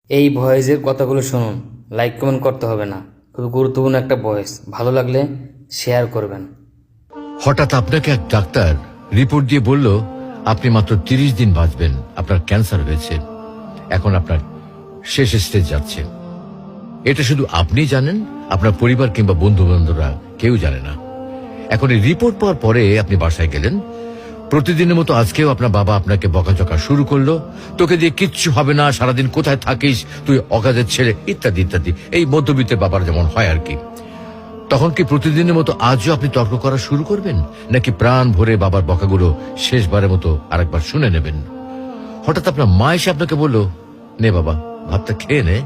এই ভয়েসের কথাগুলো শুনুন, লাইক কমেন্ট করতে হবে না, খুবই গুরুত্বপূর্ণ একটা ভয়েস। ভালো লাগলে শেয়ার করবেন। হঠাৎ আপনাকে এক ডাক্তার রিপোর্ট দিয়ে বলল আপনি মাত্র 30 দিন বাঁচবেন, আপনার ক্যান্সার হয়েছে, এখন আপনার শেষ স্টেজ যাচ্ছে। এটা শুধু আপনি জানেন, আপনার পরিবার কিংবা বন্ধু বান্ধবরা কেউ জানে না। এখন এই রিপোর্ট পাওয়ার পরে আপনি বাসায় গেলেন, প্রতিদিনের মতো আজকেও আপনার বাবা আপনাকে বকাঝকা শুরু করলো, তোকে দিয়ে কিচ্ছু হবে না, সারাদিন কোথায় থাকিস তুই, অকাজের ছেলে, ইত্যাদি ইত্যাদি। এই মধ্যবিত্তের বাবার যেমন হয় আর কি। তখন কি প্রতিদিনের মতো আজও আপনি তর্ক করা শুরু করবেন, নাকি প্রাণ ভরে বাবার বকাগুলো শেষবারের মতো আরেকবার শুনে নেবেন? হঠাৎ আপনার মা এসে আপনাকে বলল, নে বাবা ভাতটা খেয়ে নে।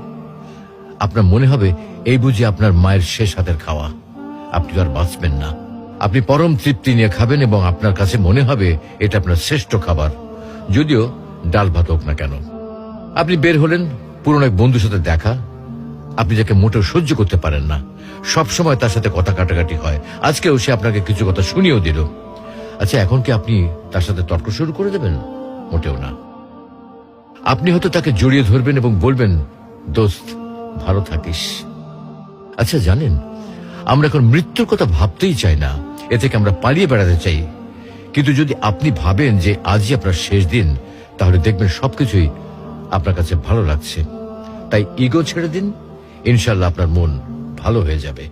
আপনার মনে হবে এই বুঝি আপনার মায়ের শেষ হাতের খাওয়া, আপনি আর বাঁচবেন না। আপনি পরম তৃপ্তি নিয়ে খাবেন এবং আপনার কাছে মনে হবে এটা আপনার শ্রেষ্ঠ খাবার, যদিও ডাল ভাত হোক না কেন। আপনি বের হলেন, পুরনো এক বন্ধুর সাথে দেখা, আপনি যাকে মোটেও সহ্য করতে পারেন না, সব সময় তার সাথে কথা কাটাকাটি হয়, আজকেও সে আপনাকে কিছু কথা শুনিয়েও দিল। আচ্ছা, এখন কি আপনি তার সাথে তর্ক শুরু করে দেবেন? মোটেও না। আপনি হয়তো তাকে জড়িয়ে ধরবেন এবং বলবেন, দোস্ত ভালো থাকিস। আচ্ছা জানেন, আমরা এখন মৃত্যুর কথা ভাবতেই চাই না, এ থেকে আমরা পালিয়ে বেড়াতে চাই। কিন্তু যদি আপনি ভাবেন যে আজই আপনার শেষ দিন, তাহলে দেখবেন সবকিছুই আপনার কাছে ভালো লাগছে। তাই ইগো ছেড়ে দিন, ইনশাল্লাহ আপনার মন ভালো হয়ে যাবে।